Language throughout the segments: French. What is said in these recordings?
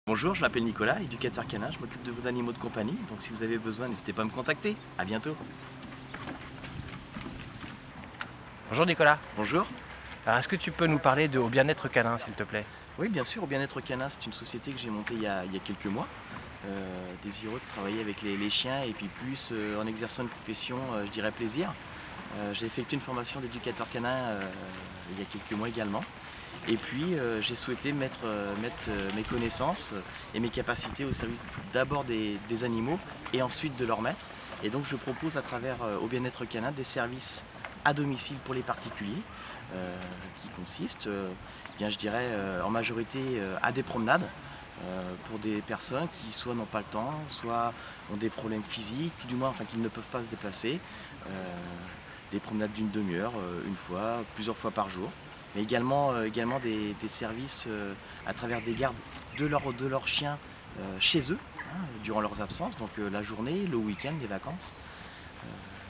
Bonjour, je m'appelle Nicolas, éducateur canin, je m'occupe de vos animaux de compagnie, donc si vous avez besoin, n'hésitez pas à me contacter. À bientôt. Bonjour Nicolas. Bonjour. Alors est-ce que tu peux nous parler de Au Bien-être Canin s'il te plaît? Oui, bien sûr, Au Bien-être Canin, c'est une société que j'ai montée il y a quelques mois. Désireux de travailler avec les chiens et puis plus en exerçant une profession, je dirais plaisir. J'ai effectué une formation d'éducateur canin il y a quelques mois également. Et puis j'ai souhaité mettre mes connaissances et mes capacités au service d'abord des animaux et ensuite de leur maître. Et donc je propose à travers Au Bien-être Canin des services à domicile pour les particuliers qui consistent, bien, je dirais, en majorité à des promenades pour des personnes qui soit n'ont pas le temps, soit ont des problèmes physiques, tout du moins enfin, qui ne peuvent pas se déplacer. Des promenades d'une demi-heure, une fois, plusieurs fois par jour. Mais également des services à travers des gardes de leurs chiens chez eux, hein, durant leurs absences, donc la journée, le week-end, les vacances.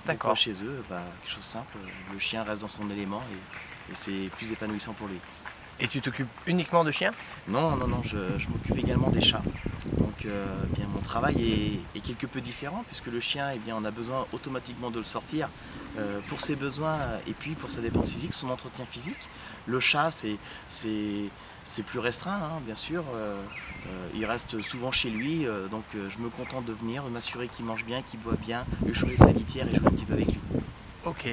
D'accord. Chez eux, quelque chose de simple, le chien reste dans son élément et c'est plus épanouissant pour lui. Et tu t'occupes uniquement de chiens? Non, non, non, je m'occupe également des chats. Donc bien, mon travail est quelque peu différent puisque le chien, eh bien, on a besoin automatiquement de le sortir pour ses besoins et puis pour sa dépense physique, son entretien physique. Le chat, c'est plus restreint, hein, bien sûr. Il reste souvent chez lui, donc je me contente de venir, de m'assurer qu'il mange bien, qu'il boit bien, lui changer sa litière et jouer un petit peu avec lui. Ok.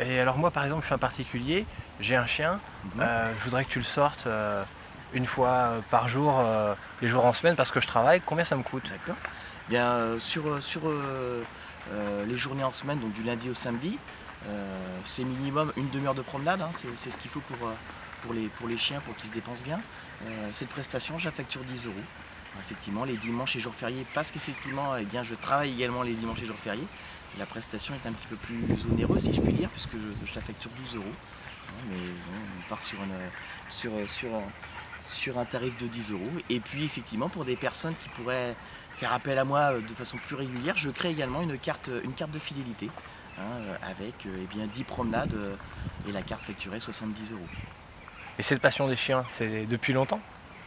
Et alors moi par exemple je suis un particulier, j'ai un chien, Mhm. je voudrais que tu le sortes une fois par jour, les jours en semaine parce que je travaille, combien ça me coûte? D'accord. Bien, les journées en semaine, donc du lundi au samedi, c'est minimum une demi-heure de promenade, hein, c'est ce qu'il faut pour les chiens, pour qu'ils se dépensent bien. Cette prestation, je la facture 10 euros. Effectivement, les dimanches et jours fériés, parce qu'effectivement, eh bien, je travaille également les dimanches et jours fériés. La prestation est un petit peu plus onéreuse, si je puis dire, puisque je la facture 12 euros. Mais bon, on part sur, sur un tarif de 10 euros. Et puis effectivement, pour des personnes qui pourraient faire appel à moi de façon plus régulière, je crée également une carte de fidélité, hein, avec eh bien, 10 promenades et la carte facturée 70 euros. Et cette passion des chiens, c'est depuis longtemps?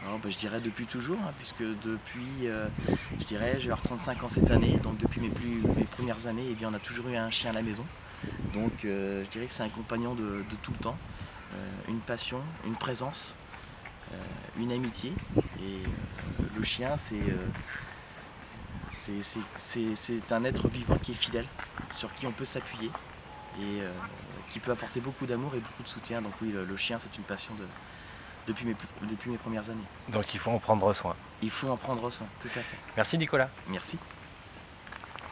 Alors, je dirais depuis toujours, hein, puisque depuis, je dirais, je vais avoir 35 ans cette année, donc depuis mes premières années, eh bien, on a toujours eu un chien à la maison. Donc je dirais que c'est un compagnon de tout le temps, une passion, une présence, une amitié. Et le chien, c'est un être vivant qui est fidèle, sur qui on peut s'appuyer et qui peut apporter beaucoup d'amour et beaucoup de soutien. Donc oui, le chien, c'est une passion depuis mes premières années. Donc il faut en prendre soin. Il faut en prendre soin, tout à fait. Merci Nicolas. Merci.